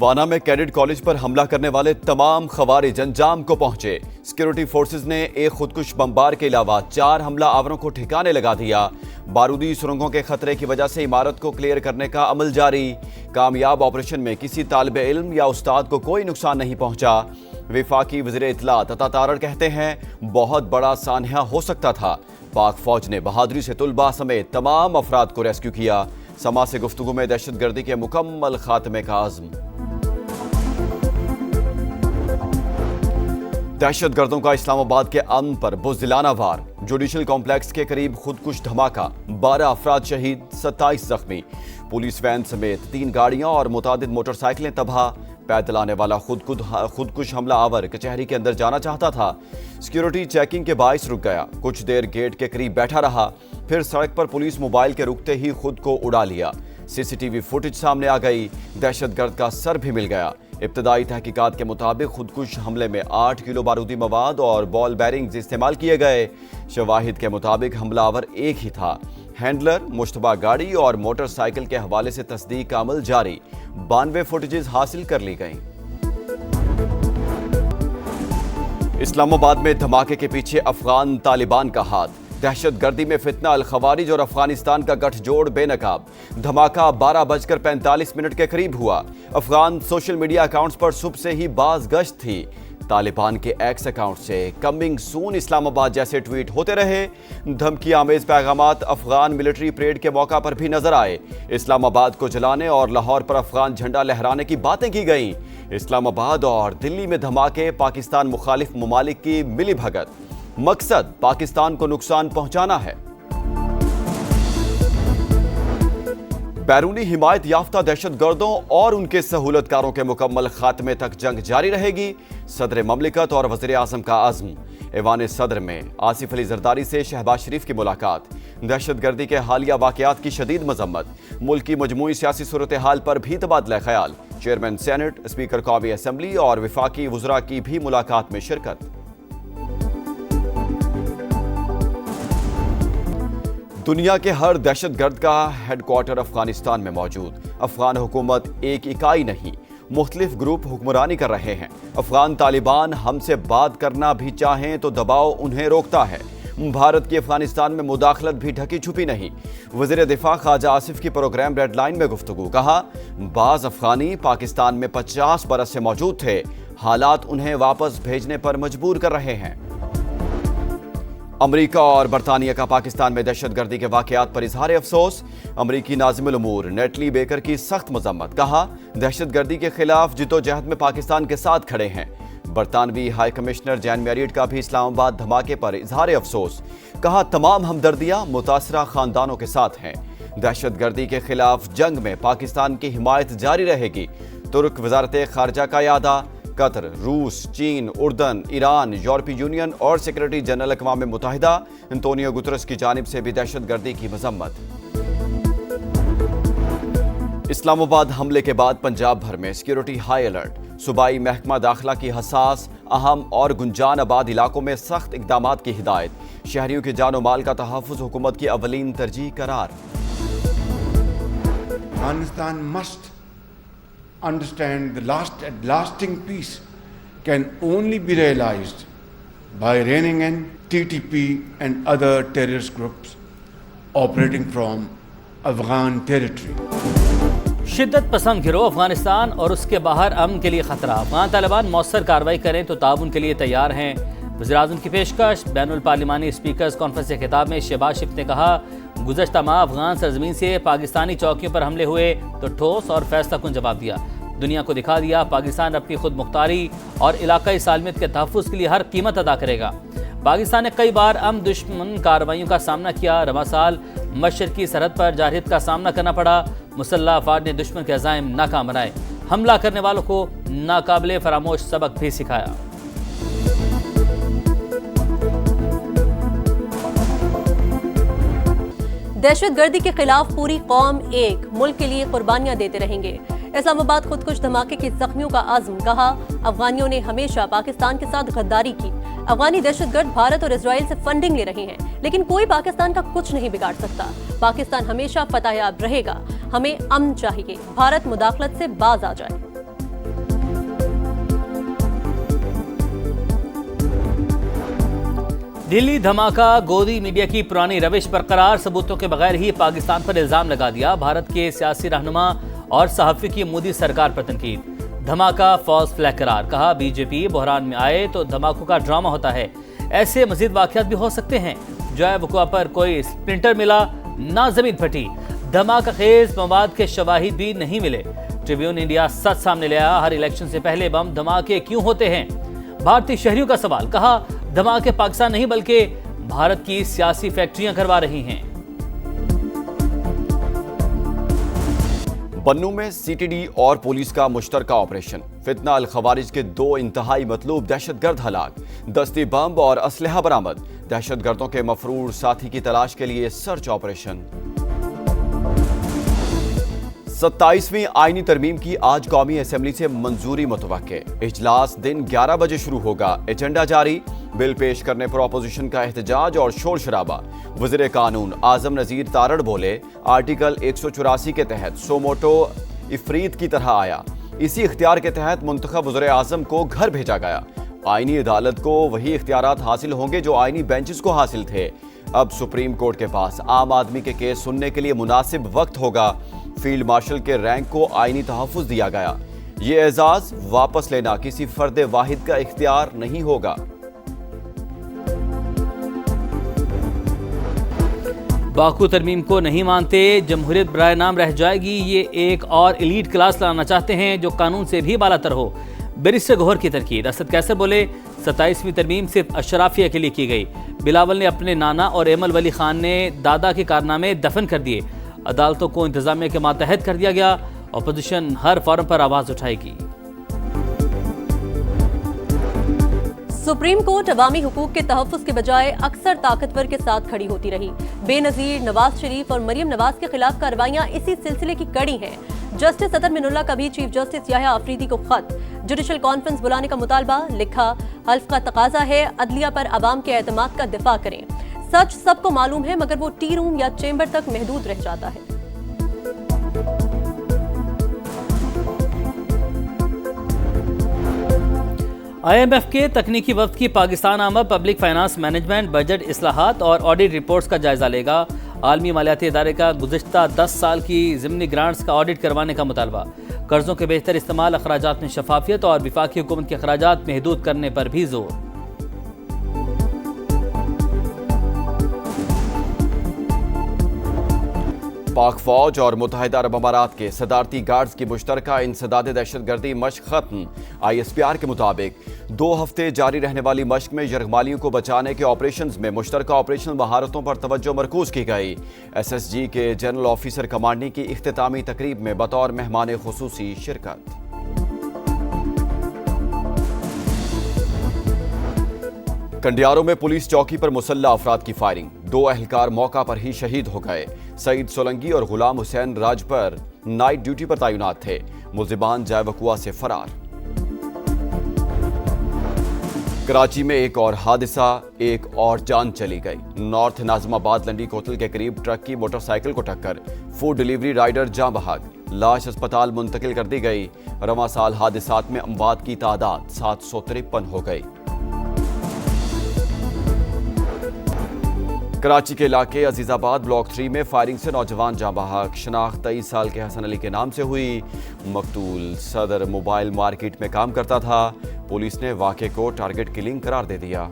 वाना में cadet college पर हमला करने वाले तमाम खवारिज अंजाम को पहुंचे। सिक्योरिटी फोर्सेज ने एक खुदकुश बमबार के अलावा 4 हमला आवरों को ठिकाने लगा दिया। बारूदी सुरंगों के खतरे की वजह से इमारत को क्लियर करने का अमल जारी। कामयाब ऑपरेशन में किसी तालिबे इल्म या उस्ताद को कोई नुकसान नहीं पहुंचा। वफाकी वज़ीर इत्तलात अता तारड़ कहते हैं, बहुत बड़ा सान्या हो सकता था। पाक फौज ने बहादुरी से तुलबा समेत तमाम अफराद को रेस्क्यू किया। समा से गुफ्तगू में दहशतगर्दी के मुकम्मल खात्मे का आज़म। दहशतगर्दों का इस्लामाबाद के अमन पर बुज़दिलाना वार। जुडिशल कॉम्प्लेक्स के करीब खुदकुश धमाका, 12 अफराद शहीद, 27 जख्मी। पुलिस वैन समेत 3 गाड़ियां और मुतादिद मोटरसाइकिलें तबाह। पैदल आने वाला खुदकुश हमला आवर कचहरी के अंदर जाना चाहता था। सिक्योरिटी चेकिंग के बाइस रुक गया। कुछ देर गेट के करीब बैठा रहा, फिर सड़क पर पुलिस मोबाइल के रुकते ही खुद को उड़ा लिया। सीसीटीवी फुटेज सामने आ गई। दहशतगर्द का सर भी मिल गया। इब्तदाई तहकीकात के मुताबिक खुदकुश हमले में 8 किलो बारूदी मवाद और बॉल बैरिंग्स इस्तेमाल किए गए। शवाहिद के मुताबिक हमलावर एक ही था। हैंडलर, मुश्तबा गाड़ी और मोटरसाइकिल के हवाले से तस्दीक का अमल जारी। 92 फुटेजेस हासिल कर ली गई। इस्लामाबाद में धमाके के पीछे अफगान तालिबान का हाथ। दहशतगर्दी में फितना अल खवारिज और अफगानिस्तान का गठजोड़ बेनकाब। धमाका 12:45 के करीब हुआ। अफगान सोशल मीडिया अकाउंट्स पर सुबह से ही बाज गश्त थी। तालिबान के एक्स अकाउंट से कमिंग सून इस्लामाबाद जैसे ट्वीट होते रहे। धमकी आमेज पैगामात अफगान मिलिट्री परेड के मौका पर भी नजर आए। इस्लामाबाद को जलाने और लाहौर पर अफगान झंडा लहराने की बातें की गईं। इस्लामाबाद और दिल्ली में धमाके, पाकिस्तान मुखालिफ ममालिक की मिली भगत। मकसद पाकिस्तान को नुकसान पहुंचाना है। बैरूनी हिमायत याफ्ता दहशतगर्दों और उनके सहूलतकारों के मुकम्मल खात्मे तक जंग जारी रहेगी। सदर ममलिकत और वज़ीर आज़म का अज़्म। ऐवान सदर में आसिफ अली जरदारी से शहबाज शरीफ की मुलाकात। दहशतगर्दी के हालिया वाक़यात की शदीद मजम्मत। मुल्क की मजमूई सियासी सूरत हाल पर भी तबादला ख्याल। चेयरमैन सेनेट, स्पीकर कौमी असम्बली और वफाकी वज़रा की भी मुलाकात में शिरकत। दुनिया के हर दहशतगर्द का हेडक्वार्टर अफगानिस्तान में मौजूद। अफगान हुकूमत एक इकाई नहीं, मुख्तलिफ ग्रुप हुक्मरानी कर रहे हैं। अफगान तालिबान हमसे बात करना भी चाहें तो दबाव उन्हें रोकता है। भारत की अफगानिस्तान में मुदाखलत भी ढकी छुपी नहीं। वज़ीर दिफा ख्वाजा आसिफ की प्रोग्राम रेड लाइन में गुफ्तगू। कहा, बाज अफगानी पाकिस्तान में 50 बरस से मौजूद थे। हालात उन्हें वापस भेजने पर मजबूर कर रहे हैं। अमरीका और बरतानिया का पाकिस्तान में दहशतगर्दी के वाकयात पर इजहार अफसोस। अमरीकी नाज़िमुल उमूर नेटली बेकर की सख्त मजम्मत। कहा, दहशतगर्दी के खिलाफ जिद्दोजहद में पाकिस्तान के साथ खड़े हैं। बरतानवी हाई कमिश्नर जैन मैरियट का भी इस्लामाबाद धमाके पर इजहार अफसोस। कहा, तमाम हमदर्दियां मुतासरा खानदानों के साथ हैं। दहशतगर्दी के खिलाफ जंग में पाकिस्तान की हिमायत जारी रहेगी। तुर्क वजारत खारजा का यादा। कतर, रूस, चीन, उर्दन, ईरान, यूरोपीय यूनियन और सेक्रेटरी जनरल अक़वाम मुत्तहिदा एंटोनियो गुतरस की जानिब से भी दहशतगर्दी की मजम्मत। इस्लामाबाद हमले के बाद पंजाब भर में सिक्योरिटी हाई अलर्ट। सूबाई महकमा दाखिला की हसास, अहम और गुंजान आबाद इलाकों में सख्त इक़दामात की हिदायत। शहरियों के जान और माल का तहफ़्फ़ुज़ हुकूमत की अवलीन तरजीह करार। Afghanistan must understand the lasting peace can only be realized by reining in TTP and other terrorist groups operating from Afghan territory. शिद्दत पसंद गिरोह अफगानिस्तान और उसके बाहर अमन के लिए खतरा। अफगान तालिबान मौसर कार्रवाई करें तो ताउन के लिए तैयार हैं। वज़ीर-ए-आज़म की पेशकश। बैनुल पार्लिमानी स्पीकर्स कॉन्फ्रेंस के खिताब में शहबाज शरीफ ने कहा, गुज़श्ता माह अफगान सरजमीन से पाकिस्तानी चौकियों पर हमले हुए तो ठोस और फैसला कुन जवाब दिया। दुनिया को दिखा दिया पाकिस्तान अपनी खुद मुख्तारी और इलाकाई सालमियत के तहफ़्फ़ुज़ के लिए हर कीमत अदा करेगा। पाकिस्तान ने कई बार अम दुश्मन कार्रवाइयों का सामना किया। रवा साल मशरकी सरहद पर जारहियत का सामना करना पड़ा। मुसल्लह अफवाद ने दुश्मन के अज़ाइम नाकाम बनाए। हमला करने वालों को नाकाबिले फरामोश सबक भी सिखाया। दहशतगर्दी के खिलाफ पूरी कौम एक, मुल्क के लिए कुर्बानियां देते रहेंगे। इस्लामाबाद खुदकुश धमाके के जख्मियों का आज़म। कहा, अफगानियों ने हमेशा पाकिस्तान के साथ गद्दारी की। अफगानी दहशतगर्द भारत और इजराइल से फंडिंग ले रहे हैं, लेकिन कोई पाकिस्तान का कुछ नहीं बिगाड़ सकता। पाकिस्तान हमेशा फतहयाब रहेगा। हमें अमन चाहिए, भारत मुदाखलत से बाज आ जाए। दिल्ली धमाका, गोदी मीडिया की पुरानी रविश बरकरार, सबूतों के बगैर ही पाकिस्तान पर इल्जाम लगा दिया। भारत के सियासी रहनुमा और सहाफी की मोदी सरकार पर तनकीद। धमाका फॉल्स फ्लैग करार, कहा बीजेपी बहरान में आए तो धमाकों का ड्रामा होता है, ऐसे मजीद वाकयात भी हो सकते हैं। जय वकुआ पर कोई स्प्लिंटर मिला ना जमीन फटी, धमाका खेज मवाद के शवाहिद भी नहीं मिले। ट्रिब्यून इंडिया सच सामने ले आया, हर इलेक्शन से पहले बम धमाके क्यों होते हैं? भारतीय शहरियों का सवाल, कहा धमाके पाकिस्तान नहीं बल्कि भारत की सियासी फैक्ट्रियां करवा रही हैं। बन्नू में सीटीडी और पुलिस का मुश्तरका ऑपरेशन, फितना अल खवारिज के 2 इंतहाई मतलूब दहशतगर्द हलाक, दस्ती बम और असलहा बरामद, दहशतगर्दों के मफरूर साथी की तलाश के लिए सर्च ऑपरेशन। 27वीं आईनी तरमीम की आज कौमी असेंबली से मंजूरी मुतवक्के, इजलास दिन 11 बजे शुरू होगा। एजेंडा जारी, बिल पेश करने पर अपोजिशन का एहतजाज और शोर शराबा। वज़ीर कानून आजम नज़ीर तारड़ बोले, आर्टिकल 184 के तहत सोमोटो इफरीत की तरह आया, इसी इख्तियार के तहत मुंतखब वज़ीर आज़म को घर भेजा गया। आईनी अदालत को वही इख्तियारात हासिल होंगे जो आईनी बेंचेस को हासिल थे। अब सुप्रीम कोर्ट के पास आम आदमी के केस सुनने के लिए मुनासिब वक्त होगा। फील्ड मार्शल के रैंक को आईनी तहफ़्फ़ुज़ दिया गया। ये एजाज वापस लेना किसी फर्द वाहिद का इख्तियार नहीं होगा। बाकू तरमीम को नहीं मानते, जमहूरियत बराए नाम रह जाएगी। ये एक और एलीट क्लास लाना चाहते हैं जो कानून से भी बालातर हो। बैरिस्टर गौहर की तरकीद, असद कैसर बोले 27वीं तरमीम सिर्फ अशराफिया के लिए की गई। बिलावल ने अपने नाना और एमल वली खान ने दादा के कारनामे दफन कर दिए। अदालतों को इंतजामिया के मातहत कर दिया गया। अपोजिशन हर फॉरम पर आवाज उठाएगी। सुप्रीम कोर्ट अवामी हुकूक के तहफ़्फ़ुज़ के बजाय अक्सर ताकतवर के साथ खड़ी होती रही। बेनज़ीर नवाज शरीफ और मरियम नवाज के खिलाफ कार्रवाइयां इसी सिलसिले की कड़ी हैं। जस्टिस अतर मिनुल्लाह का भी चीफ जस्टिस याह्या अफरीदी को खत, जुडिशल कॉन्फ्रेंस बुलाने का मुतालबा, लिखा हल्फ का तकाजा है अदलिया पर अवाम के एतमाद का दिफा करें। सच सबको मालूम है मगर वो टी रूम या चेंबर तक महदूद रह जाता है। IMF के तकनीकी वफ्द की पाकिस्तान आमद पब्लिक फाइनेंस मैनेजमेंट, बजट इस्लाहात और ऑडिट रिपोर्ट्स का जायजा लेगा। आलमी मालियाती इदारे का गुज़िश्ता 10 साल की ज़िमनी ग्रांट्स का ऑडिट करवाने का मुतालबा। कर्जों के बेहतर इस्तेमाल, अखराजात में शफाफियत और विफाकी हुकूमत के अखराजात महदूद करने पर भी जोर। पाक फौज और मुत्तहिदा अरब अमारात के सदारती गार्ड्स की मुश्तरका इंसदाद दहशतगर्दी मश्क खत्म। ISPR के मुताबिक 2 हफ्ते जारी रहने वाली मश्क में यरगमालियों को बचाने के ऑपरेशंस में मुश्तरका ऑपरेशनल महारतों पर तवज्जो मरकूज की गई। SSG के जनरल ऑफिसर कमांडिंग की इख्तितामी तकरीब में बतौर मेहमान खुसूसी शिरकत। कंडियारों में पुलिस चौकी पर मुसल्ला अफराद की फायरिंग, 2 अहलकार मौका पर ही शहीद हो गए। सईद सोलंकी और गुलाम हुसैन राजपर नाइट ड्यूटी पर तैनात थे। मुल्जिमान जय वकुआ से फरार। कराची में एक और हादसा, एक और जान चली गई। नॉर्थ नाज़िमाबाद लंडी कोतल के करीब ट्रक की मोटरसाइकिल को टक्कर, फूड डिलीवरी राइडर जाँ बहक, लाश अस्पताल मुंतकिल कर दी गई। रवां साल हादसात में अमवात की तादाद 753 हो गई। कराची के इलाके अजीजाबाद ब्लॉक 3 में फायरिंग से नौजवान जाँ बहक। शनाख्त 23 साल के हसन अली के नाम से हुई। मकतूल सदर मोबाइल मार्केट में काम करता था। पुलिस ने वाक़े को टारगेट किलिंग करार दे दिया।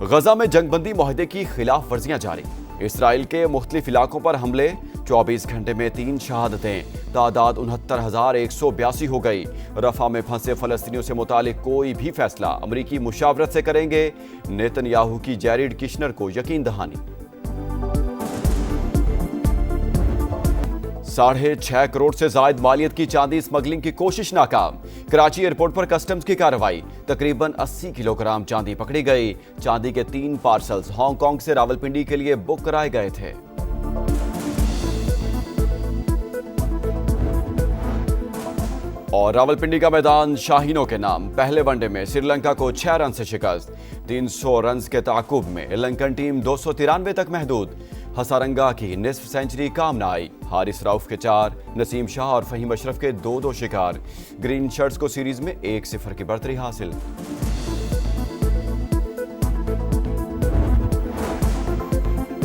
गजा में जंगबंदी मुआहदे की खिलाफ वर्जियां जारी। इसराइल के मुख्तलिफ इलाकों पर हमले, 24 घंटे में 3 शहादतें, तादाद 69,182 हो गई। रफा में फंसे फलस्तीनियों से मुतालिक कोई भी फैसला अमरीकी मुशावरत से करेंगे। नेतन्याहू की जैरिड किशनर को यकीन दहानी। 6.5 करोड़ से जायद मालियत की चांदी स्मगलिंग की कोशिश नाकाम। कराची एयरपोर्ट पर कस्टम्स की कार्रवाई, तकरीबन 80 किलोग्राम चांदी पकड़ी गई। चांदी के 3 पार्सल्स हांगकांग से रावलपिंडी के लिए बुक कराए गए थे। और रावलपिंडी का मैदान शाहीनों के नाम। पहले वनडे में श्रीलंका को 6 रन से शिकस्त। 300 रन के ताकुब में श्रीलंकन टीम 293 तक महदूद। हसारंगा की निस्फ सेंचुरी काम न आई। हारिस रऊफ के 4, नसीम शाह और फहीम अशरफ के 2-2 शिकार। ग्रीन शर्ट्स को सीरीज में 1-0 की बढ़तरी हासिल।